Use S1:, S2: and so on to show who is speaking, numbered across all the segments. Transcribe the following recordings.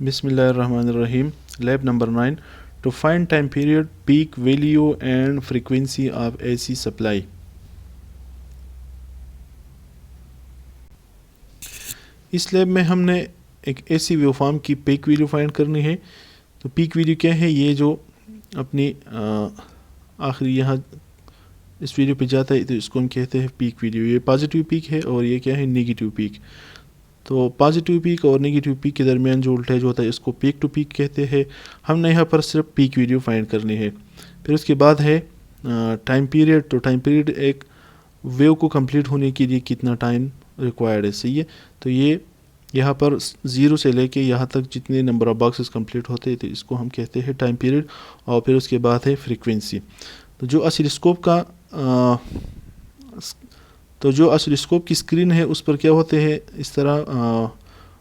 S1: Bismillahirrahmanirrahim. Lab number 9. To find time period, peak value and frequency of AC supply. इस lab में हमने एक AC waveform की peak value find करनी है। तो पीक वैल्यू क्या है, ये जो अपनी आखिरी यहाँ इस वीडियो पे जाता है तो इसको हम कहते हैं पीक वैल्यू। ये पॉजिटिव पीक है और ये क्या है, नेगेटिव पीक। तो पॉजिटिव पीक और नेगेटिव पीक के दरमियान जो वोल्टेज होता है इसको पीक टू पीक कहते हैं। हमने यहाँ पर सिर्फ पीक वैल्यू फाइंड करनी है। फिर उसके बाद है टाइम पीरियड। तो टाइम पीरियड एक वेव को कंप्लीट होने के लिए कितना टाइम रिक्वायर्ड है, सही है। तो ये यहाँ पर 0 से लेके यहाँ तक जितने नंबर ऑफ बॉक्सेस कंप्लीट होते हैं तो इसको हम कहते हैं टाइम पीरियड। और फिर उसके बाद है फ्रीक्वेंसी। तो जो ऑसिलोस्कोप की स्क्रीन है उस पर क्या होते हैं, इस तरह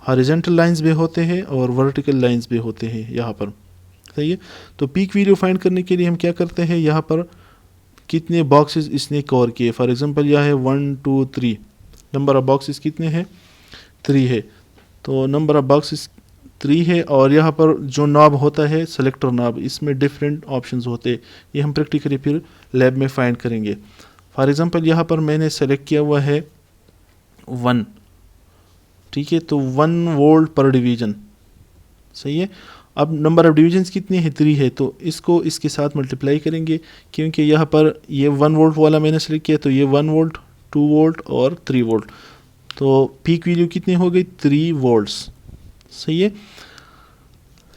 S1: हॉरिजॉन्टल लाइंस भी होते हैं और वर्टिकल लाइंस भी होते हैं यहाँ पर, सही है। तो पीक वैल्यू फाइंड करने के लिए हम क्या करते हैं, यहाँ पर कितने बॉक्सेस इसने कवर किए। फॉर एग्जांपल यह है 1 2 3, नंबर ऑफ बॉक्सेस कितने हैं, 3 है। तो नंबर ऑफ बॉक्सेस 3 है। और यहाँ पर जो नॉब होता है सेलेक्टर नॉब, इसमें डिफरेंट ऑप्शंस होते हैं। ये हम प्रैक्टिकली फिर लैब में फाइंड करेंगे। फॉर एग्जांपल यहाँ पर मैंने सेलेक्ट किया हुआ है 1, ठीक है। तो 1 वोल्ट पर डिवीज़न, सही है। अब नंबर ऑफ डिवीजन्स कितने हैं, 3 है। तो इसको इसके साथ मल्टीप्लाई करेंगे, क्योंकि यहाँ पर ये 1 वोल्ट वाला मैंने सेलेक्ट किया तो ये 1 वोल्ट, 2 वोल्ट और 3 वोल्ट। तो पीक वैल्यू कितनी हो गई, 3 वोल्ट्स, सही है।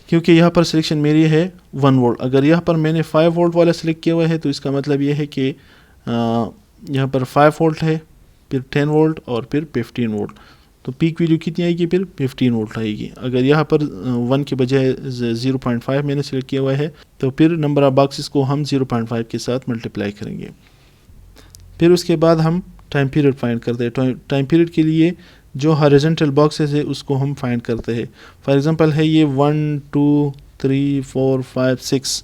S1: क्योंकि यहाँ पर सिलेक्शन मेरी है 1 वोल्ट। अगर यहाँ पर मैंने 5 वोल्ट वाला सेलेक्ट किया हुआ है तो इसका मतलब ये है कि यहाँ पर 5 वोल्ट है, फिर 10 वोल्ट और फिर 15 वोल्ट। तो पीक वैल्यू कितनी आएगी, फिर 15 वोल्ट आएगी। अगर यहाँ पर 1 के बजाय 0.5 मैंने सेलेक्ट किया हुआ है तो फिर नंबर ऑफ बॉक्सेस को हम 0.5 के साथ मल्टीप्लाई करेंगे। फिर उसके बाद हम टाइम पीरियड फाइंड करते हैं। टाइम पीरियड के लिए जो हॉरिजॉन्टल बॉक्सेस है उसको हम फाइंड करते हैं। फॉर एग्जांपल है ये 1 2 3 4 5 6,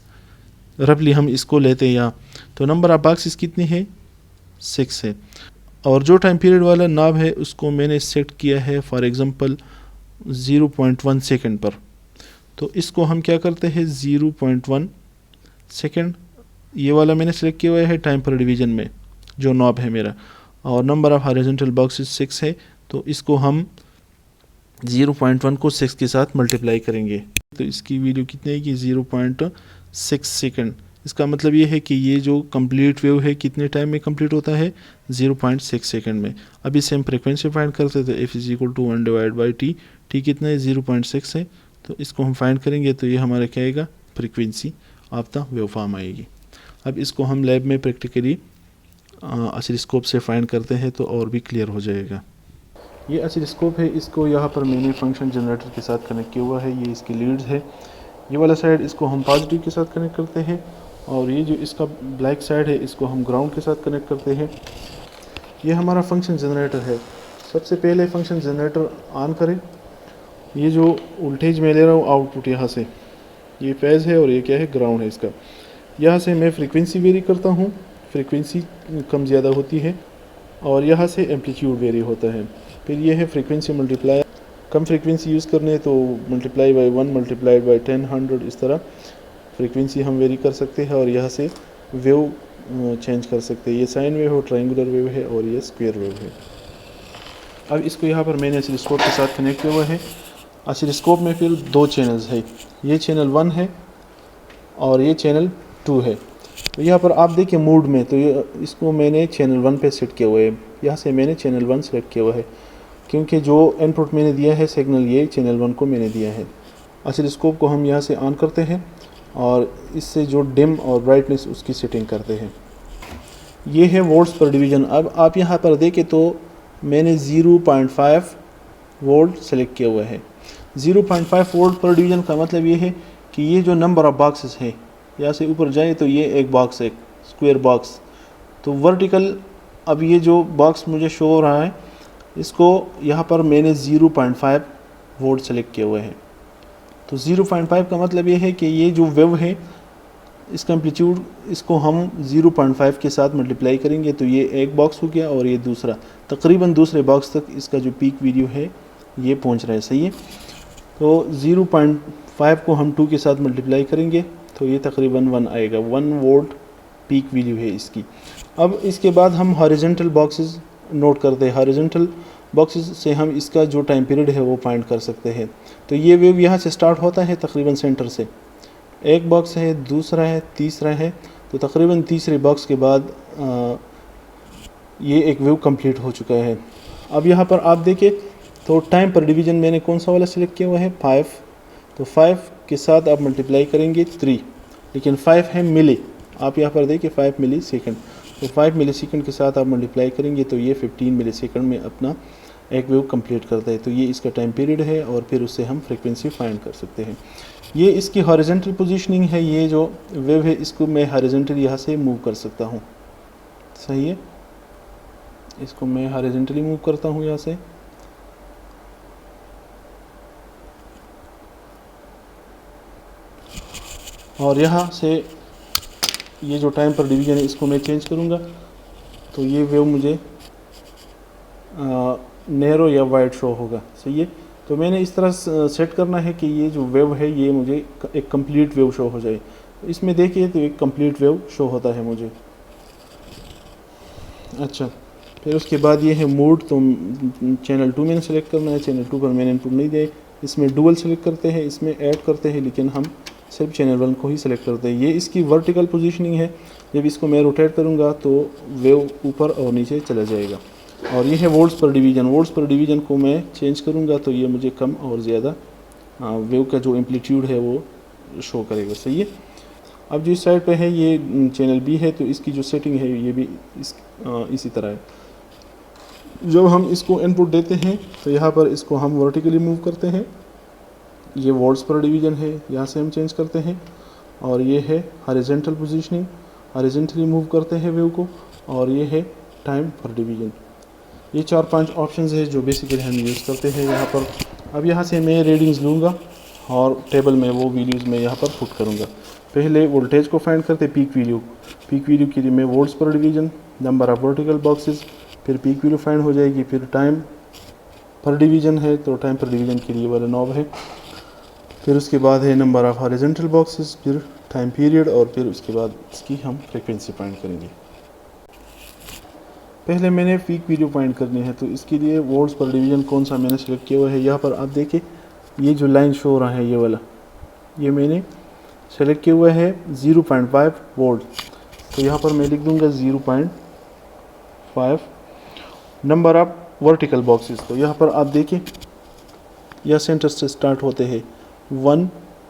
S1: रफली हम इसको लेते हैं यहाँ। तो नंबर ऑफ बॉक्सेस कितने हैं, 6 है। और जो टाइम पीरियड वाला नॉब है उसको मैंने सेट किया है फॉर एग्जांपल 0.1 सेकंड पर। तो इसको हम क्या करते हैं, 0.1 सेकंड ये वाला मैंने सेलेक्ट किया हुआ है टाइम पर डिवीज़न में जो नॉब है मेरा। और नंबर ऑफ हॉरिजॉन्टल बॉक्सेस 6 है। तो इसको हम 0.1 को 6 के साथ मल्टीप्लाई करेंगे तो इसकी वैल्यू कितनी आएगी, 0.6 सेकंड। इसका मतलब ये है कि ये जो कंप्लीट वेव है कितने टाइम में कंप्लीट होता है, 0.6 सेकंड में। अभी से हम फ्रिक्वेंसी फाइंड करते थे, F = 1 / T। टी कितना है, 0.6 है। तो इसको हम फाइंड करेंगे तो ये हमारा क्या आएगा, frequency of the wave form आएगी। अब इसको हम लैब में प्रैक्टिकली ऑसिलोस्कोप से फाइंड करते हैं तो और भी क्लियर हो जाएगा। ये ऑसिलोस्कोप है, इसको यहाँ पर मैंने फंक्शन जनरेटर के साथ कनेक्ट किया हुआ है। ये इसकी लीड्स है। ये वाला साइड इसको हम पॉजिटिव के साथ कनेक्ट करते हैं और ये जो इसका ब्लैक साइड है इसको हम ग्राउंड के साथ कनेक्ट करते हैं। ये हमारा फंक्शन जनरेटर है। सबसे पहले फंक्शन जनरेटर ऑन करें। ये जो वोल्टेज मैं ले रहा हूँ आउटपुट यहाँ से, ये फेज़ है और ये क्या है, ग्राउंड है इसका। यहाँ से मैं फ्रीक्वेंसी वेरी करता हूँ, फ्रीक्वेंसी कम ज़्यादा होती है। और यहाँ से एम्पलीट्यूड वेरी होता है। फिर ये है फ्रीक्वेंसी मल्टीप्लाई। कम फ्रीक्वेंसी यूज़ करने तो मल्टीप्लाई बाई 1 मल्टीप्लाइड बाई 10 100, इस तरह फ्रीक्वेंसी हम वेरी कर सकते हैं। और यहाँ से वेव चेंज कर सकते हैं। ये साइन वेव है, ट्रायंगुलर वेव है और ये स्क्वायर वेव है। अब इसको यहाँ पर मैंने ऑसिलोस्कोप के साथ कनेक्ट किया हुआ है। ऑसिलोस्कोप में फिर 2 चैनल्स है, ये चैनल 1 है और ये चैनल 2 है। तो यहाँ पर आप देखिए मोड में, तो ये इसको मैंने चैनल 1 पे सेट किया हुआ है। यहाँ से मैंने चैनल 1 सेलेक्ट किया हुआ है क्योंकि जो इनपुट मैंने दिया है सिग्नल ये चैनल 1 को मैंने दिया है। ऑसिलोस्कोप को हम यहाँ से ऑन करते हैं और इससे जो डिम और ब्राइटनेस उसकी सेटिंग करते हैं। ये है वोल्ट्स पर डिवीज़न। अब आप यहाँ पर देखें तो मैंने 0.5 वोल्ट सेलेक्ट किया हुआ है। 0.5 वोल्ट पर डिवीज़न का मतलब ये है कि ये जो नंबर ऑफ बॉक्सेस है, यहाँ से ऊपर जाए तो ये एक बॉक्स है, स्क्वायर बॉक्स। तो वर्टिकल, अब ये जो बॉक्स मुझे शो हो रहा है इसको यहाँ पर मैंने 0.5 वोल्ट सेलेक्ट किया हुआ है। तो 0.5 का मतलब ये है कि ये जो वेव है इसका एम्पलीट्यूड इसको हम 0.5 के साथ मल्टीप्लाई करेंगे तो ये एक बॉक्स हो गया और ये दूसरा, तकरीबन दूसरे बॉक्स तक इसका जो पीक वैल्यू है ये पहुंच रहा है, सही है। तो 0.5 को हम 2 के साथ मल्टीप्लाई करेंगे तो ये तकरीबन 1 आएगा। 1 वोल्ट पीक वैल्यू है इसकी। अब इसके बाद हम हॉरिजॉन्टल बॉक्सेस नोट करते हैं। हॉरिजॉन्टल बॉक्सेस से हम इसका जो टाइम पीरियड है वो फाइंड कर सकते हैं। तो ये वेव यहाँ से स्टार्ट होता है तकरीबन सेंटर से, एक बॉक्स है, दूसरा है, तीसरा है, तो तकरीबन तीसरे बॉक्स के बाद ये एक वेव कंप्लीट हो चुका है। अब यहाँ पर आप देखें तो टाइम पर डिवीज़न मैंने कौन सा वाला सिलेक्ट किया हुआ है, 5। तो 5 के साथ आप मल्टीप्लाई करेंगे 3, लेकिन 5 है मिली, आप यहाँ पर देखिए 5 मिली सेकेंड, तो 5 मिली सेकेंड के साथ आप मल्टीप्लाई करेंगे तो ये 15 मिली सेकेंड में अपना एक वेव कंप्लीट करता है। तो ये इसका टाइम पीरियड है और फिर उससे हम फ्रीक्वेंसी फाइंड कर सकते हैं। ये इसकी हॉरिजॉन्टल पोजीशनिंग है। ये जो वेव है इसको मैं हॉरिजॉन्टल यहाँ से मूव कर सकता हूँ, सही है। इसको मैं हॉरिजॉन्टली मूव करता हूँ यहाँ से, और यहाँ से ये जो टाइम पर डिवीज़न है इसको मैं चेंज करूँगा तो ये वेव मुझे नैरो या वाइड शो होगा, सही है। तो मैंने इस तरह सेट करना है कि ये जो वेव है ये मुझे एक कंप्लीट वेव शो हो जाए। तो इसमें देखिए तो एक कंप्लीट वेव शो होता है मुझे। अच्छा, फिर उसके बाद ये है मोड, तो चैनल 2 मैंने सेलेक्ट करना है। चैनल 2 पर मैंने इनपुट नहीं दिए, इसमें डुअल सेलेक्ट करते हैं, इसमें ऐड करते हैं, लेकिन हम सिर्फ चैनल 1 को ही सेलेक्ट करते हैं। ये इसकी वर्टिकल पोजीशनिंग है। जब इसको मैं रोटेट करूँगा तो वेव ऊपर और नीचे चला जाएगा। और ये है वोल्ट्स पर डिवीज़न। वोल्ट्स पर डिवीज़न को मैं चेंज करूँगा तो ये मुझे कम और ज़्यादा वेव का जो एम्पलीट्यूड है वो शो करेगा, सही है। अब जो इस साइड पे है ये चैनल बी है, तो इसकी जो सेटिंग है ये भी इसी तरह है। जब हम इसको इनपुट देते हैं तो यहाँ पर इसको हम वर्टिकली मूव करते हैं, ये वोल्ट्स पर डिवीज़न है, यहाँ से हम चेंज करते हैं। और ये है हॉरिजॉन्टल पोजीशनिंग, हॉरिजॉन्टली मूव करते हैं वेव को। और ये है टाइम पर डिवीज़न। ये 4-5 ऑप्शंस है जो बेसिकली हम यूज़ करते हैं यहाँ पर। अब यहाँ से मैं रीडिंग्स लूँगा और टेबल में वो वैल्यूज़ मैं यहाँ पर पुट करूँगा। पहले वोल्टेज को फाइंड करते पीक वैल्यू। पीक वैल्यू के लिए मैं वोल्ट्स पर division, number of vertical boxes, फिर पीक वैल्यू फाइंड हो जाएगी। फिर टाइम पर डिवीज़न है तो टाइम पर डिवीज़न के लिए वाला नॉब है। फिर उसके बाद है नंबर ऑफ हॉरिजॉन्टल बॉक्सेस, फिर टाइम पीरियड, और फिर उसके बाद इसकी हम फ्रीक्वेंसी फाइंड करेंगे। पहले मैंने पीक वैल्यू फाइंड करनी है, तो इसके लिए वोल्ट्स पर डिवीज़न कौन सा मैंने सेलेक्ट किया हुआ है। यहाँ पर आप देखिए ये जो लाइन शो हो रहा है ये वाला, ये मैंने सेलेक्ट किया हुआ है 0.5 वोल्ट। तो यहाँ पर मैं लिख दूँगा 0.5 नंबर ऑफ वर्टिकल बॉक्सेस। तो यहाँ पर आप देखिए यह सेंटर से स्टार्ट होते हैं 1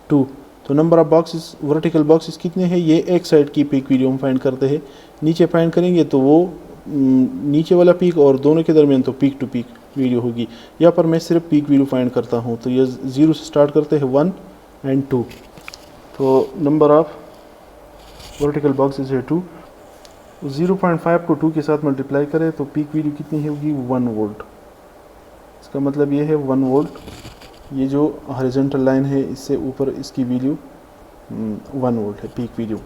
S1: 2। तो number of boxes, vertical boxes कितने हैं, ये एक साइड की पीक वैल्यू हम फाइंड करते हैं। नीचे फाइंड करेंगे तो वो नीचे वाला पीक और दोनों के दरमियान तो पीक टू पीक वैल्यू होगी। यहाँ पर मैं सिर्फ पीक वैल्यू फाइंड करता हूँ। तो ये 0 से स्टार्ट करते हैं 1 और 2। तो नंबर ऑफ वर्टिकल बॉक्सेस है 2। 0.5 को 2 के साथ मल्टीप्लाई करें तो पीक वैल्यू कितनी होगी, 1 वोल्ट। इसका मतलब ये है 1 वोल्ट। ये जो हॉरिजॉन्टल लाइन है इससे ऊपर इसकी वैल्यू 1 वोल्ट है, पीक वैल्यू।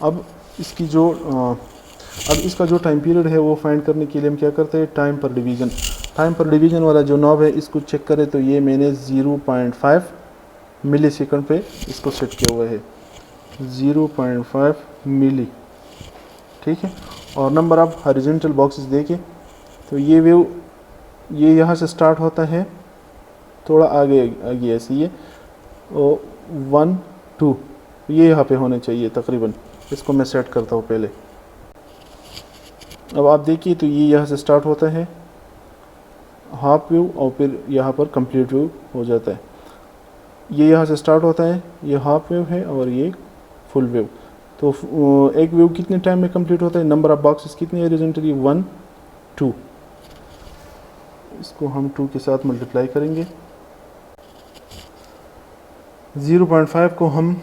S1: अब इसकी जो अब इसका जो टाइम पीरियड है वो फाइंड करने के लिए हम क्या करते हैं, टाइम पर डिवीज़न। टाइम पर डिवीज़न वाला जो नॉब है इसको चेक करें तो ये मैंने 0.5 मिली सेकंड पे इसको सेट किया हुआ है, 0.5 मिली, ठीक है। और नंबर ऑफ हॉरिजॉन्टल बॉक्सेस देखें तो ये वेव ये यहाँ से स्टार्ट होता है, थोड़ा आगे आगे ऐसे ये 1 2 ये यहाँ पे होने चाहिए तकरीबन। इसको मैं सेट करता हूँ पहले। अब आप देखिए तो ये यहाँ से स्टार्ट होता है हाफ वेव और फिर यहाँ पर कंप्लीट वेव हो जाता है। ये यहाँ से स्टार्ट होता है, ये हाफ वेव है और ये फुल वेव। तो एक वेव कितने टाइम में कंप्लीट होता है, नंबर ऑफ बॉक्सेस कितने हॉरिजॉन्टली 1 2। इसको हम 2 के साथ मल्टीप्लाई करेंगे। 0.5 को हम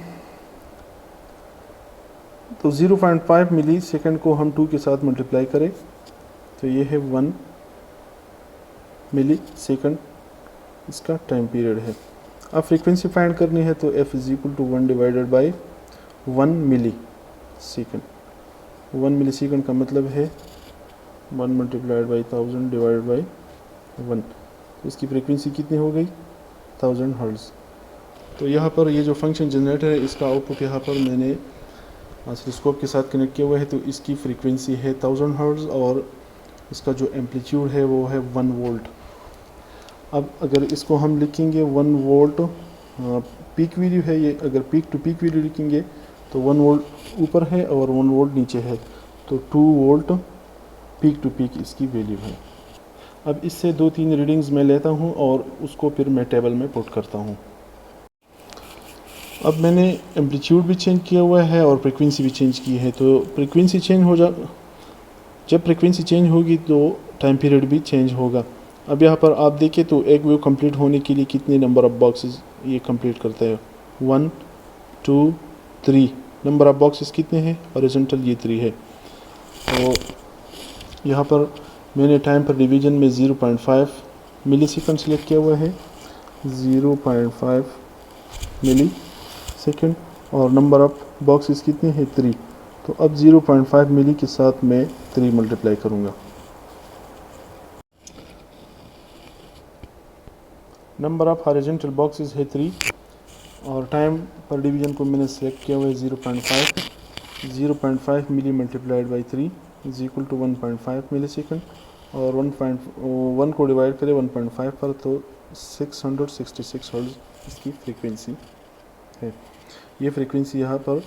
S1: तो 0.5 मिली सेकेंड को हम 2 के साथ मल्टीप्लाई करें तो ये है 1 मिली सेकेंड इसका टाइम पीरियड है। अब फ्रीक्वेंसी फाइंड करनी है तो f is equal to 1 divided by 1 millisecond. 1 millisecond का मतलब है 1 मल्टीप्लाइड बाई 1000 डिवाइडेड बाई 1। तो इसकी फ्रीक्वेंसी कितनी हो गई, 1000 हर्ट्ज़। तो यहाँ पर ये जो फंक्शन जनरेटर है इसका आउटपुट यहाँ पर मैंने ऑसिलोस्कोप के साथ कनेक्ट किया हुआ है। तो इसकी फ्रीक्वेंसी है 1000 हर्ट्ज़ और इसका जो एम्पलीट्यूड है वो है 1 वोल्ट। अब अगर इसको हम लिखेंगे 1 वोल्ट पीक वैल्यू है ये, अगर पीक टू पीक वैल्यू लिखेंगे तो 1 वोल्ट ऊपर है और 1 वोल्ट नीचे है, तो 2 वोल्ट पीक टू पीक इसकी वैल्यू है। अब इससे 2-3 रीडिंग्स मैं लेता हूँ और उसको फिर मैं टेबल में पुट करता हूँ। अब मैंने एम्पलीट्यूड भी चेंज किया हुआ है और फ्रीक्वेंसी भी चेंज की है। तो फ्रीक्वेंसी चेंज जब फ्रीक्वेंसी चेंज होगी तो टाइम पीरियड भी चेंज होगा। अब यहाँ पर आप देखें तो एक वेव कंप्लीट होने के लिए कितने नंबर ऑफ़ बॉक्सेस ये कंप्लीट करता है, 1 2 3। नंबर ऑफ़ बॉक्सेस कितने हैं, हॉरिजॉन्टल ये 3 है। तो यहाँ पर मैंने टाइम पर डिवीजन में 0.5 मिली सेकेंड सेलेक्ट किया हुआ है, 0.5 मिली सेकेंड, और नंबर ऑफ़ बॉक्सेस कितने हैं, 3। तो अब 0.5 मिली के साथ मैं 3 मल्टीप्लाई करूँगा। नंबर ऑफ़ हॉरिजॉन्टल बॉक्सेस है 3 और टाइम पर डिवीजन को मैंने सेलेक्ट किया हुआ है 0.5 milli multiplied by 3 is equal to 1.5 milli second, और 1 को डिवाइड करें 1.5 पर तो 666 हर्ट्ज़ इसकी फ्रीक्वेंसी है। ये फ्रीक्वेंसी यहाँ पर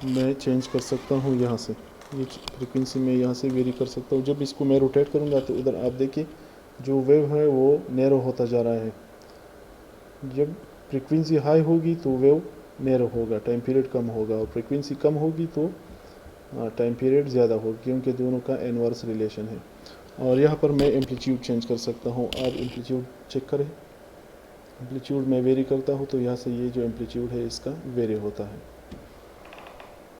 S1: मैं चेंज कर सकता हूँ, यहाँ से ये फ्रीक्वेंसी मैं यहाँ से वेरी कर सकता हूँ। जब इसको मैं रोटेट करूँगा तो इधर आप देखिए जो वेव है वो नैरो होता जा रहा है। जब फ्रीक्वेंसी हाई होगी तो वेव नैरो होगा, टाइम पीरियड कम होगा, और फ्रीक्वेंसी कम होगी तो टाइम पीरियड ज़्यादा होगा, क्योंकि दोनों का इनवर्स रिलेशन है। और यहाँ पर मैं एम्पलीट्यूड चेंज कर सकता हूँ। आप एम्पलीट्यूड चेक करें, एम्पलीट्यूड मैं वेरी करता हूँ तो यहाँ से ये जो एम्पलीट्यूड है इसका वेरी होता है।